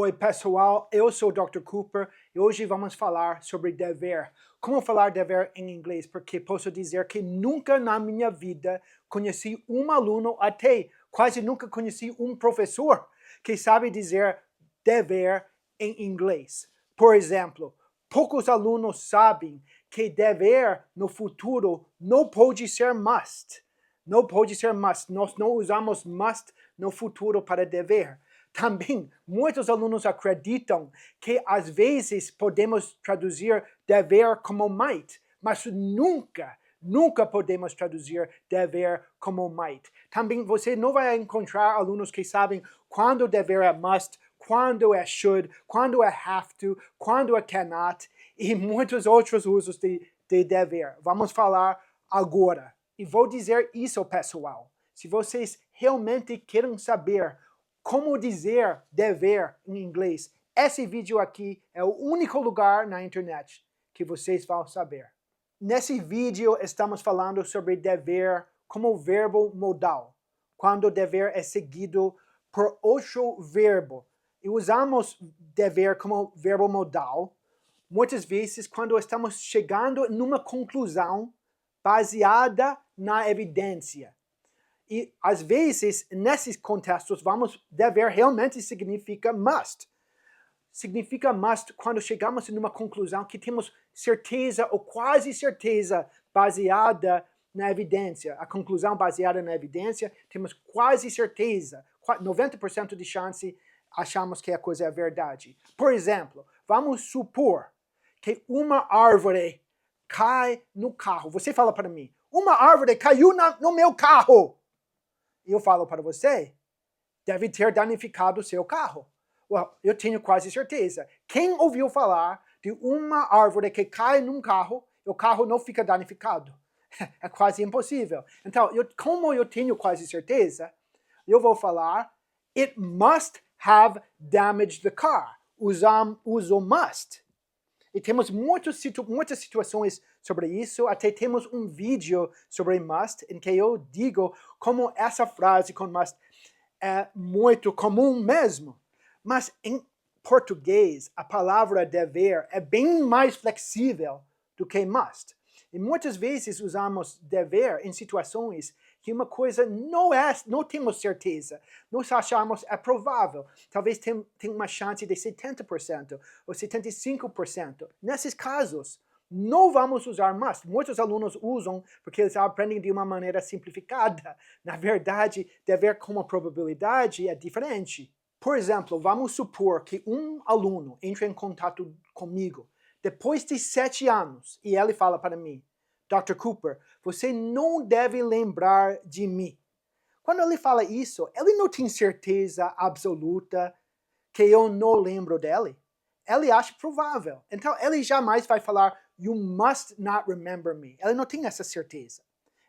Oi pessoal, eu sou o Dr. Cooper e hoje vamos falar sobre dever. Como falar dever em inglês? Porque posso dizer que nunca na minha vida conheci um aluno, até quase nunca conheci um professor que sabe dizer dever em inglês. Por exemplo, poucos alunos sabem que dever no futuro não pode ser must. Não pode ser must. Nós não usamos must no futuro para dever. Também, muitos alunos acreditam que às vezes podemos traduzir dever como might, mas nunca podemos traduzir dever como might. Também você não vai encontrar alunos que sabem quando dever é must, quando é should, quando é have to, quando é cannot e muitos outros usos de dever. Vamos falar agora. E vou dizer isso, pessoal. Se vocês realmente querem saber como dizer dever em inglês, esse vídeo aqui é o único lugar na internet que vocês vão saber. Nesse vídeo estamos falando sobre dever como verbo modal, quando o dever é seguido por outro verbo. E usamos dever como verbo modal muitas vezes quando estamos chegando numa conclusão baseada na evidência. E, às vezes, nesses contextos, dever realmente significa must. Significa must quando chegamos numa conclusão que temos certeza ou quase certeza baseada na evidência. A conclusão baseada na evidência, temos quase certeza, 90% de chance achamos que a coisa é verdade. Por exemplo, vamos supor que uma árvore cai no carro. Você fala para mim, uma árvore caiu no meu carro. E eu falo para você, deve ter danificado o seu carro. Well, eu tenho quase certeza. Quem ouviu falar de uma árvore que cai num carro e o carro não fica danificado? É quase impossível. Então, como eu tenho quase certeza, eu vou falar, it must have damaged the car. Uso must. E temos muitas situações sobre isso, até temos um vídeo sobre must, em que eu digo como essa frase com must é muito comum mesmo. Mas em português, a palavra dever é bem mais flexível do que must. E muitas vezes usamos dever em situações que uma coisa não temos certeza. Nós achamos é provável. Talvez tenha uma chance de 70% ou 75%. Nesses casos, não vamos usar must. Muitos alunos usam porque eles aprendem de uma maneira simplificada. Na verdade, dever com uma probabilidade é diferente. Por exemplo, vamos supor que um aluno entre em contato comigo depois de 7 anos e ele fala para mim, Dr. Cooper, você não deve lembrar de mim. Quando ele fala isso, ele não tem certeza absoluta que eu não lembro dele. Ele acha provável. Então, ele jamais vai falar, you must not remember me. Ele não tem essa certeza.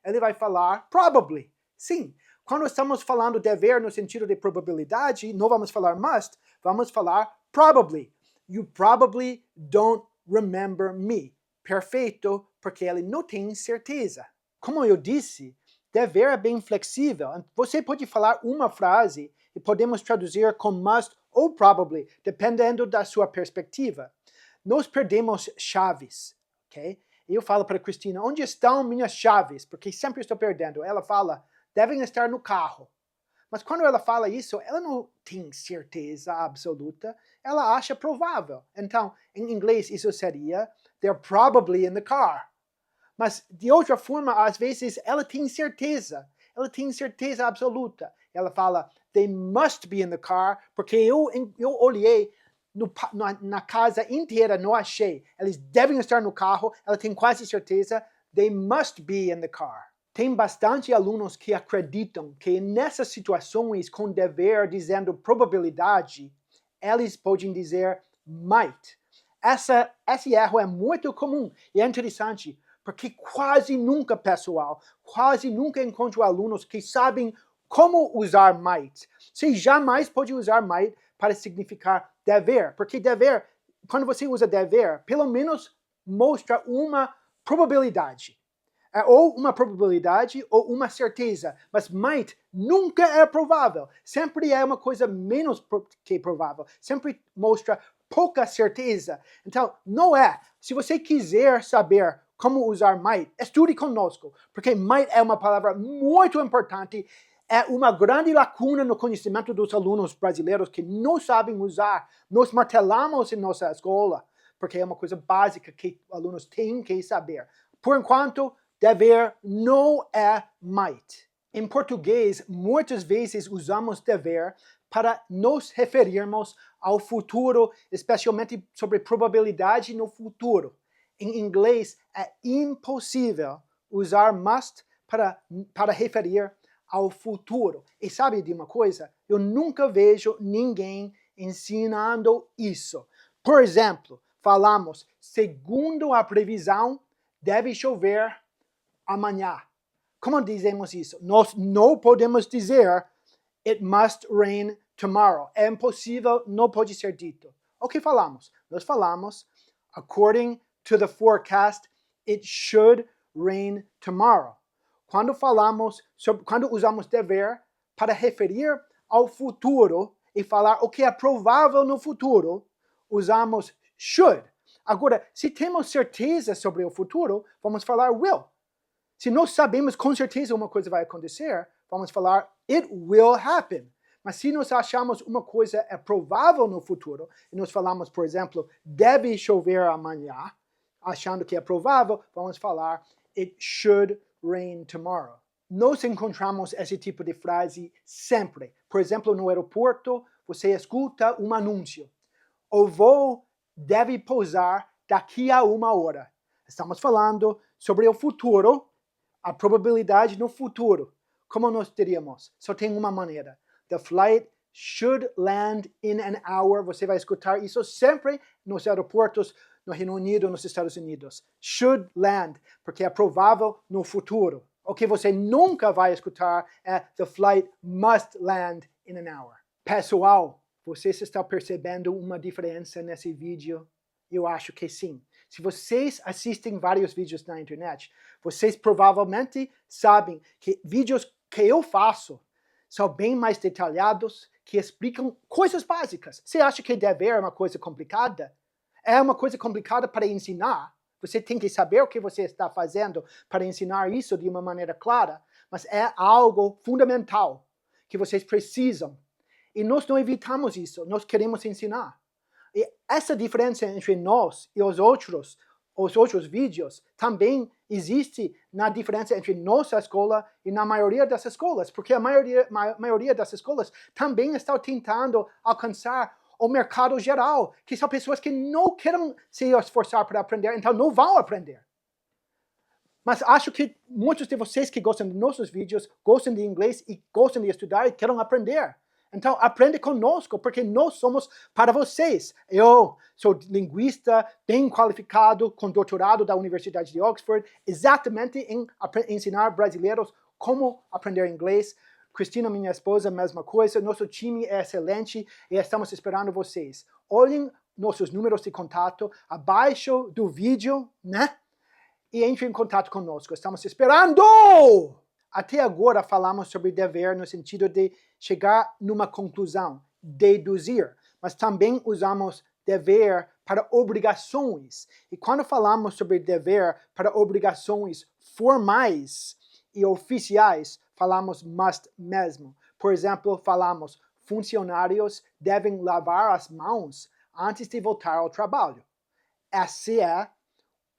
Ele vai falar, probably. Sim. Quando estamos falando dever no sentido de probabilidade, não vamos falar must, vamos falar probably. You probably don't remember me. Perfeito, porque ele não tem certeza. Como eu disse, dever é bem flexível. Você pode falar uma frase e podemos traduzir com must ou probably, dependendo da sua perspectiva. Nós perdemos chaves, ok? Eu falo para a Cristina, onde estão minhas chaves? Porque sempre estou perdendo. Ela fala, devem estar no carro. Mas quando ela fala isso, ela não tem certeza absoluta, ela acha provável. Então, em inglês, isso seria, they're probably in the car. Mas, de outra forma, às vezes, ela tem certeza absoluta. Ela fala, they must be in the car, porque eu olhei na casa inteira, não achei. Eles devem estar no carro, ela tem quase certeza, they must be in the car. Tem bastante alunos que acreditam que nessas situações com dever dizendo probabilidade, eles podem dizer might. Esse erro é muito comum e é interessante, porque quase nunca, pessoal, encontro alunos que sabem como usar might. Você jamais pode usar might para significar dever, porque dever, quando você usa dever, pelo menos mostra uma probabilidade. É ou uma probabilidade ou uma certeza, mas might nunca é provável. Sempre é uma coisa menos que provável. Sempre mostra pouca certeza. Então, não é. Se você quiser saber como usar might, estude conosco, porque might é uma palavra muito importante. É uma grande lacuna no conhecimento dos alunos brasileiros que não sabem usar. Nós martelamos em nossa escola, porque é uma coisa básica que alunos têm que saber. Por enquanto, dever não é might. Em português, muitas vezes usamos dever para nos referirmos ao futuro, especialmente sobre probabilidade no futuro. Em inglês, é impossível usar must para referir ao futuro. E sabe de uma coisa? Eu nunca vejo ninguém ensinando isso. Por exemplo, falamos, segundo a previsão, deve chover amanhã. Como dizemos isso? Nós não podemos dizer it must rain tomorrow. É impossível, não pode ser dito. O que falamos? Nós falamos, according to the forecast, it should rain tomorrow. Quando usamos dever para referir ao futuro e falar o que é provável no futuro, usamos should. Agora, se temos certeza sobre o futuro, vamos falar will. Se nós sabemos com certeza uma coisa vai acontecer, vamos falar it will happen. Mas se nós achamos uma coisa é provável no futuro, e nós falamos, por exemplo, deve chover amanhã, achando que é provável, vamos falar it should rain tomorrow. Nós encontramos esse tipo de frase sempre. Por exemplo, no aeroporto, você escuta um anúncio. O voo deve pousar daqui a 1 hora. Estamos falando sobre o futuro, a probabilidade no futuro. Como nós diríamos? Só tem uma maneira. The flight should land in an hour. Você vai escutar isso sempre nos aeroportos no Reino Unido, nos Estados Unidos. Should land, porque é provável no futuro. O que você nunca vai escutar é the flight must land in an hour. Pessoal, vocês estão percebendo uma diferença nesse vídeo? Eu acho que sim. Se vocês assistem vários vídeos na internet, vocês provavelmente sabem que vídeos que eu faço são bem mais detalhados, que explicam coisas básicas. Você acha que dever é uma coisa complicada? É uma coisa complicada para ensinar. Você tem que saber o que você está fazendo para ensinar isso de uma maneira clara, mas é algo fundamental que vocês precisam. E nós não evitamos isso, nós queremos ensinar. E essa diferença entre nós e os outros vídeos também existe na diferença entre nossa escola e na maioria das escolas, porque a maioria das escolas também está tentando alcançar o mercado geral, que são pessoas que não querem se esforçar para aprender, então não vão aprender. Mas acho que muitos de vocês que gostam de nossos vídeos, gostam de inglês e gostam de estudar e querem aprender. Então, aprende conosco, porque nós somos para vocês. Eu sou linguista, bem qualificado, com doutorado da Universidade de Oxford, exatamente em ensinar brasileiros como aprender inglês. Cristina, minha esposa, mesma coisa. Nosso time é excelente e estamos esperando vocês. Olhem nossos números de contato abaixo do vídeo, né? E entre em contato conosco. Estamos esperando! Até agora falamos sobre dever no sentido de chegar numa conclusão, deduzir, mas também usamos dever para obrigações. E quando falamos sobre dever para obrigações formais e oficiais, falamos must mesmo. Por exemplo, falamos funcionários devem lavar as mãos antes de voltar ao trabalho. Esse é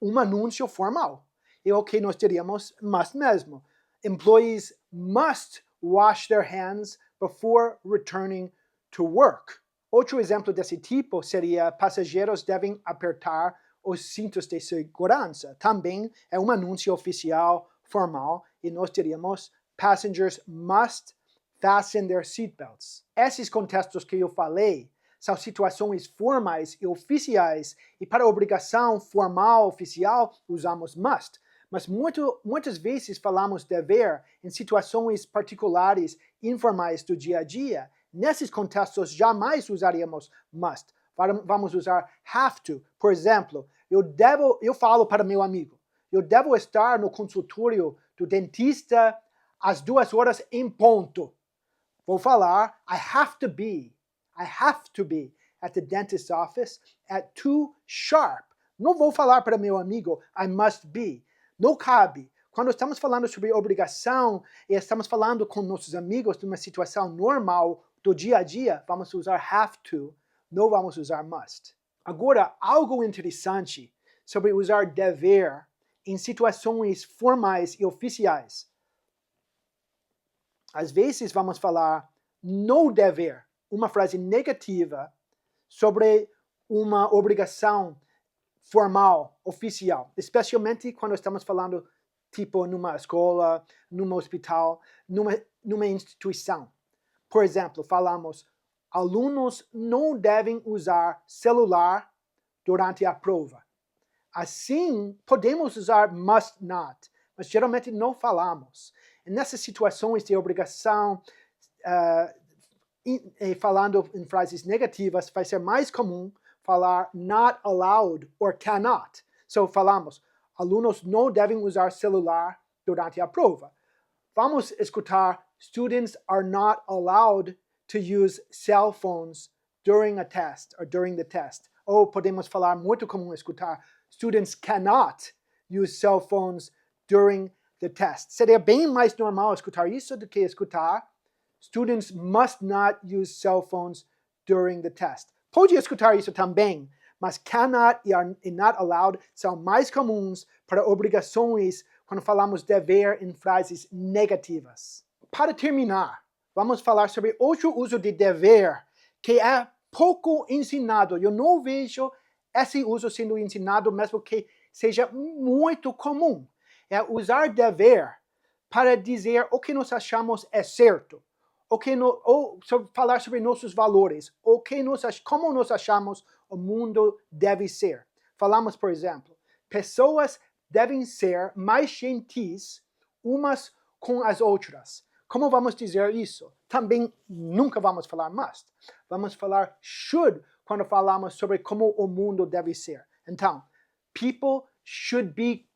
um anúncio formal. E o que nós diríamos must mesmo. Employees must wash their hands before returning to work. Outro exemplo desse tipo seria passageiros devem apertar os cintos de segurança. Também é um anúncio oficial, formal, e nós diríamos passengers must fasten their seatbelts. Esses contextos que eu falei são situações formais e oficiais, e para obrigação formal, oficial, usamos must. Mas muitas vezes falamos dever em situações particulares, informais do dia a dia. Nesses contextos, jamais usaríamos must. Vamos usar have to. Por exemplo, eu falo para meu amigo, eu devo estar no consultório do dentista às 2 horas em ponto. Vou falar, I have to be at the dentist's office at 2 sharp. Não vou falar para meu amigo, I must be. Não cabe. Quando estamos falando sobre obrigação e estamos falando com nossos amigos numa situação normal do dia a dia, vamos usar have to, não vamos usar must. Agora, algo interessante sobre usar dever em situações formais e oficiais. Às vezes vamos falar no dever, uma frase negativa sobre uma obrigação formal, oficial, especialmente quando estamos falando tipo numa escola, num hospital, numa instituição. Por exemplo, falamos, alunos não devem usar celular durante a prova. Assim, podemos usar must not, mas geralmente não falamos. E nessas situações de obrigação, falando em frases negativas, vai ser mais comum falar not allowed or cannot. So, falamos, alunos não devem usar celular durante a prova. Vamos escutar, students are not allowed to use cell phones during a test or during the test. Ou podemos falar, muito comum escutar, students cannot use cell phones during the test. Seria bem mais normal escutar isso do que escutar, students must not use cell phones during the test. Pode escutar isso também, mas cannot e not allowed são mais comuns para obrigações quando falamos dever em frases negativas. Para terminar, vamos falar sobre outro uso de dever que é pouco ensinado. Eu não vejo esse uso sendo ensinado, mesmo que seja muito comum. É usar dever para dizer o que nós achamos é certo, ou falar sobre nossos valores, como nós achamos o mundo deve ser. Falamos, por exemplo, pessoas devem ser mais gentis umas com as outras. Como vamos dizer isso? Também nunca vamos falar must. Vamos falar should quando falamos sobre como o mundo deve ser. Então, people should be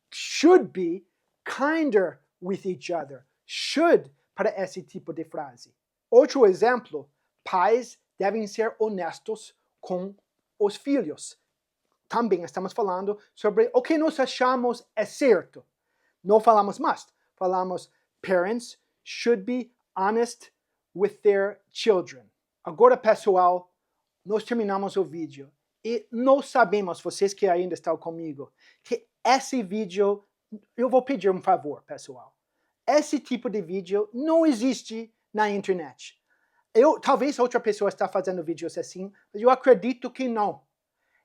kinder with each other. Should para esse tipo de frase. Outro exemplo, pais devem ser honestos com os filhos. Também estamos falando sobre o que nós achamos é certo. Não falamos must. Falamos parents should be honest with their children. Agora, pessoal, nós terminamos o vídeo. E nós sabemos, vocês que ainda estão comigo, que esse vídeo, eu vou pedir um favor, pessoal. Esse tipo de vídeo não existe na internet. Talvez outra pessoa está fazendo vídeos assim, mas eu acredito que não.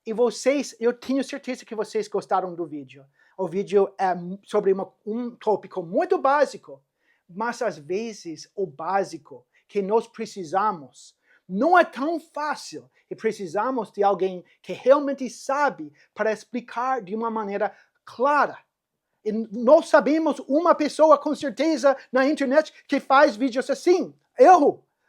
E vocês, eu tenho certeza que vocês gostaram do vídeo. O vídeo é sobre um tópico muito básico, mas às vezes o básico que nós precisamos não é tão fácil e precisamos de alguém que realmente sabe para explicar de uma maneira clara. E nós sabemos uma pessoa com certeza na internet que faz vídeos assim.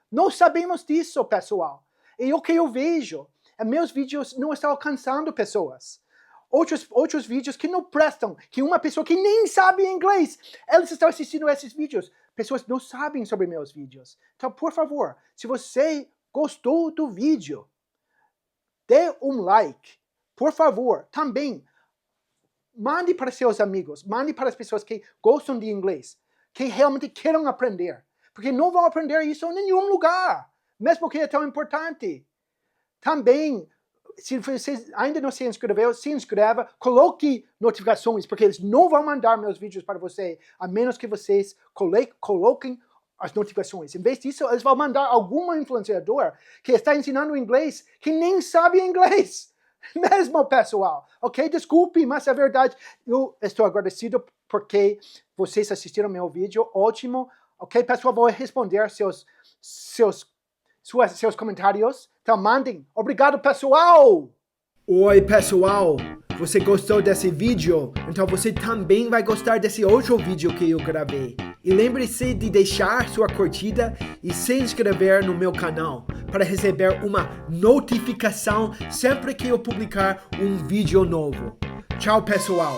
Nós sabemos disso, pessoal. E o que eu vejo, meus vídeos não estão alcançando pessoas. Outros vídeos que não prestam, que uma pessoa que nem sabe inglês, eles estão assistindo esses vídeos. Pessoas não sabem sobre meus vídeos. Então, por favor, se você gostou do vídeo, dê um like. Por favor, também, mande para seus amigos, mande para as pessoas que gostam de inglês, que realmente queiram aprender. Porque não vão aprender isso em nenhum lugar, mesmo que é tão importante. Também, se você ainda não se inscreveu, se inscreva, coloque notificações, porque eles não vão mandar meus vídeos para você, a menos que vocês coloquem as notificações. Em vez disso, eles vão mandar algum influenciador que está ensinando inglês, que nem sabe inglês. Mesmo, pessoal. Ok? Desculpe, mas é verdade. Eu estou agradecido porque vocês assistiram meu vídeo. Ótimo. Ok, pessoal? Vou responder seus comentários. Então, mandem. Obrigado, pessoal! Oi, pessoal! Você gostou desse vídeo? Então você também vai gostar desse outro vídeo que eu gravei. E lembre-se de deixar sua curtida e se inscrever no meu canal para receber uma notificação sempre que eu publicar um vídeo novo. Tchau, pessoal!